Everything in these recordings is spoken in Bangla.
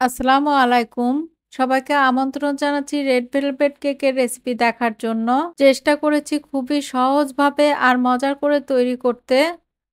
আসসালামু আলাইকুম। সবাইকে আমন্ত্রণ জানাচ্ছি রেড ভেলভেট কেকের রেসিপি দেখার জন্য। চেষ্টা করেছি খুবই সহজভাবে আর মজার করে তৈরি করতে।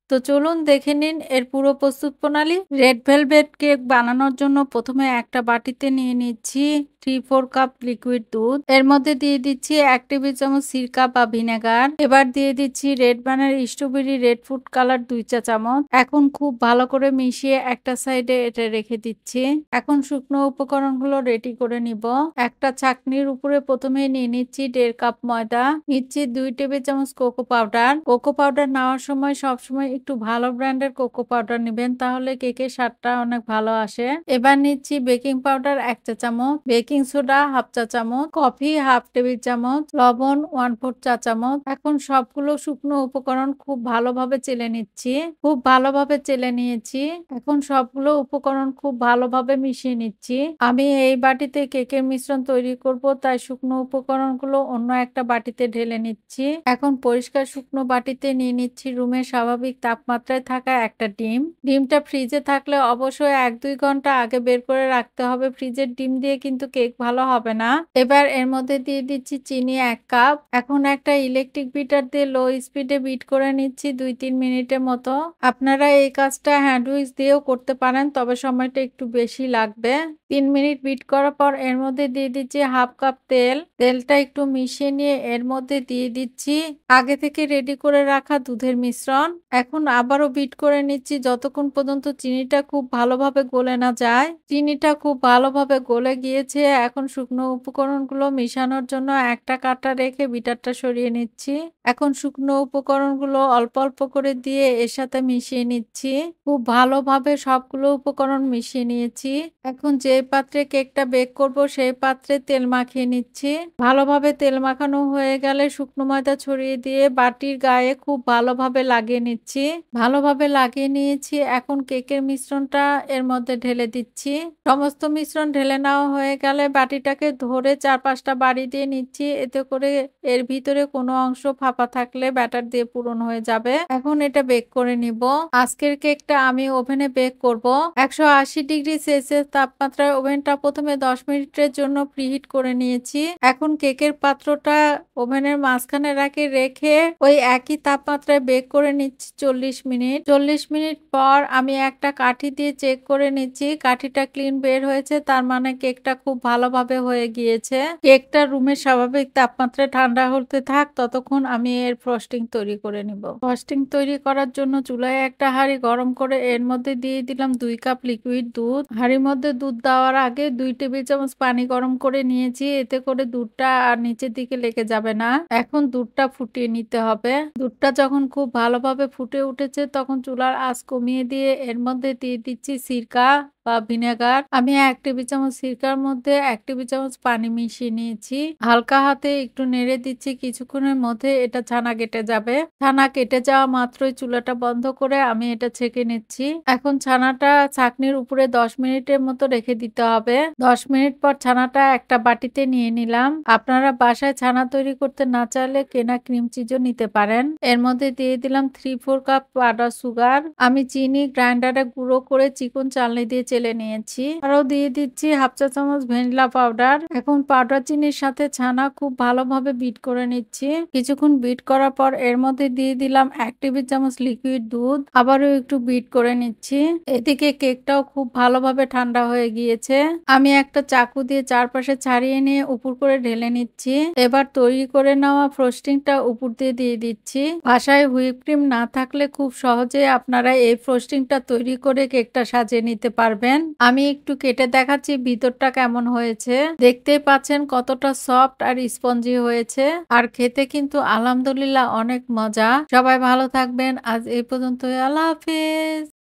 তো চলুন দেখে নিন এর পুরো প্রস্তুত প্রণালী। রেড ভেলভেট কেক বানানোর জন্য প্রথমে একটা বাটিতে নিয়ে নিচ্ছি 3-4 কাপ লিকুইড দুধ। এর মধ্যে দিয়ে দিচ্ছি 1 টেবিল চামচ সিরকা বা ভিনেগার। এবার দিয়ে দিচ্ছি রেড বানের স্ট্রবেরি রেড ফুড কালার 2 চা চামচ। এখন খুব ভালো করে মিশিয়ে একটা সাইডে এটা রেখে দিচ্ছি। এখন শুকনো উপকরণগুলো রেডি করে নিব। একটা ছাঁকনির উপরে প্রথমে নিয়ে নিচ্ছি 1.5 কাপ ময়দা, নিচ্ছি 2 টেবিল চামচ কোকো পাউডার। কোকো পাউডার নেওয়ার সময় সবসময় একটু ভালো ব্র্যান্ডের কোকো পাউডার নেবেন, তাহলে কেকের স্বাদটা অনেক ভালো আসে। এবার নিচ্ছি বেকিং পাউডার 1 চা চামচ, বেকিং সোডা 1/2 চা চামচ, কফি 1/2 টেবিল চামচ, লবণ 1/4 চা চামচ। এখন সবগুলো শুকনো উপকরণ খুব ভালোভাবে চেলে নিচ্ছি। খুব ভালোভাবে চেলে নিয়েছি। এখন সবগুলো উপকরণ খুব ভালোভাবে মিশিয়ে নিচ্ছি। আমি এই বাটিতে কেকের মিশ্রণ তৈরি করব, তাই শুকনো উপকরণগুলো অন্য একটা বাটিতে ঢেলে নিচ্ছি। এখন পরিষ্কার শুকনো বাটিতে নিয়ে নিচ্ছি রুমের স্বাভাবিক তাপমাত্রায় থাকা একটা ডিম। ডিমটা ফ্রিজে থাকলে অবশ্যই 1-2 ঘন্টা আগে বের করে রাখতে হবে। ফ্রিজের ডিম দিয়ে কিন্তু কেক ভালো হবে না। এবার এর মধ্যে দিয়ে দিচ্ছি চিনি 1 কাপ। এখন একটা ইলেকট্রিক বিটার দিয়ে লো স্পিডে বিট করে নিচ্ছি 2-3 মিনিটের মতো। আপনারা এই কাজটা হ্যান্ড উইক্স দিয়েও করতে পারেন, তবে সময়টা একটু বেশি লাগবে। 3 মিনিট বিট করার পর এর মধ্যে দিয়ে দিচ্ছি 1/2 কাপ তেল। তেলটা একটু মিশিয়ে নিয়ে এর মধ্যে দিয়ে দিচ্ছি আগে থেকে রেডি করে রাখা দুধের মিশ্রণ। এখন আবারও বিট করে নিচ্ছি যতক্ষণ পর্যন্ত চিনিটা খুব ভালোভাবে গলে না যায়। চিনিটা খুব ভালোভাবে গলে গিয়েছে। এখন শুকনো উপকরণগুলো মিশানোর জন্য একটা কাঁটা রেখে বিটারটা সরিয়ে নিচ্ছি। এখন শুকনো উপকরণগুলো অল্প অল্প করে দিয়ে এর সাথে মিশিয়ে নিচ্ছি। খুব ভালোভাবে সবগুলো উপকরণ মিশিয়ে নিয়েছি। এখন যে পাত্রে কেকটা বেক করব সেই পাত্রে তেল মাখিয়ে নিচ্ছি। ভালোভাবে তেল মাখানো হয়ে গেলে শুকনো ময়দা ছড়িয়ে দিয়ে বাটির গায়ে খুব ভালোভাবে লাগিয়ে নিচ্ছি। ভালোভাবে লাগিয়ে নিয়েছি। এখন কেকের মিশ্রণটা এর মধ্যে ঢেলে দিচ্ছি। সমস্ত মিশ্রণ ঢেলে নেওয়া হয়ে গেলে বাটিটাকে ধরে 4-5টা বাড়ি দিয়ে নিচ্ছি। এতে করে এর ভিতরে কোনো অংশ ফাঁপা থাকলে ব্যাটার দিয়ে পূরণ হয়ে যাবে। এখন এটা বেক করে নিব। আজকের কেকটা আমি ওভেনে বেক করব। 180 ডিগ্রি সেলসিয়াস তাপমাত্রায় ওভেনটা প্রথমে 10 মিনিটের জন্য প্রিহিট করে নিয়েছি। এখন কেকের পাত্রটা ওভেনের মাঝখানে রেখে ওই একই তাপমাত্রায় বেক করে নিচ্ছি 40 মিনিট। 40 মিনিট পর আমি একটা কাঠি দিয়ে চেক করে নিচ্ছি। কাঠিটা ক্লিন বের হয়েছে, তার মানে কেকটা খুব ভালোভাবে হয়ে গিয়েছে। কেকটা রুমের স্বাভাবিক তাপমাত্রায় ঠান্ডা হতে থাক, ততক্ষণ আমি এর ফ্রস্টিং তৈরি করে নিব। ফ্রস্টিং তৈরি করার জন্য চুলায় একটা হাঁড়ি গরম করে এর মধ্যে দিয়ে দিলাম 2 কাপ লিকুইড দুধ। হাঁড়ির মধ্যে দুধ দেওয়ার আগে 2 টেবিল চামচ পানি গরম করে নিয়েছি, এতে করে দুধটা আর নিচের দিকে লেগে যাবে না। এখন দুধটা ফুটিয়ে নিতে হবে। দুধটা যখন খুব ভালোভাবে ফুটে উঠেছে তখন চুলার আঁচ কমিয়ে দিয়ে এর মধ্যে দিয়ে দিচ্ছি সিরকা বা ভিনেগার। আমি 1 টেবিল চামচ সিরকার মধ্যে 1 টেবিল চামচ পানি মিশিয়ে নিয়েছি। হালকা হাতে একটু নেড়ে দিচ্ছি। কিছুক্ষণের মধ্যে এটা ছানা কেটে যাবে। ছানা কেটে যাওয়া মাত্রই চুলাটা বন্ধ করে আমি এটা ছেঁকে নিচ্ছি। এখন ছানাটা ছাঁকনির উপরে 10 মিনিটের মতো রেখে দিতে হবে। 10 মিনিট পর ছানাটা একটা বাটিতে নিয়ে নিলাম। আপনারা বাসায় ছানা তৈরি করতে না চাইলে কেনা ক্রিম চিজও নিতে পারেন। এর মধ্যে দিয়ে দিলাম 3-4 কাপ পাউডার সুগার। আমি চিনি গ্রাইন্ডারে গুঁড়ো করে চিকন চালনি দিয়ে চেলে নিয়েছি। আরও দিয়ে দিচ্ছি 1/2 চা চামচ ভ্যানিলা পাউডার। এখন পাউডার চিনির সাথে ছানা খুব ভালোভাবে বিট করে নিচ্ছি। কিছুক্ষণ বিট করার পর এর মধ্যে দিয়ে দিলাম 1 টেবিল চামচ লিকুইড দুধ। আবারও একটু বিট করে নিচ্ছি। এদিকে কেকটাও খুব ভালোভাবে ঠান্ডা হয়ে গিয়েছে। আমি একটা চাকু দিয়ে চারপাশে ছাড়িয়ে নিয়ে উপর করে ঢেলে নিচ্ছি। এবার তৈরি করে নেওয়া ফ্রস্টিংটা উপর দিয়ে দিয়ে দিচ্ছি। বাসায় হুইপ ক্রিম না থাকলে খুব সহজে আপনারা এই ফ্রস্টিংটা তৈরি করে কেকটা সাজিয়ে নিতে পারবেন। আমি একটু কেটে দেখাচ্ছি ভিতরটা কেমন হয়েছে। দেখতেই পাচ্ছেন কতটা সফট আর স্পঞ্জি হয়েছে। আর খেতে কিন্তু আলহামদুলিল্লাহ অনেক মজা। সবাই ভালো থাকবেন। আজ এই পর্যন্তই। আল্লাহ হাফেজ।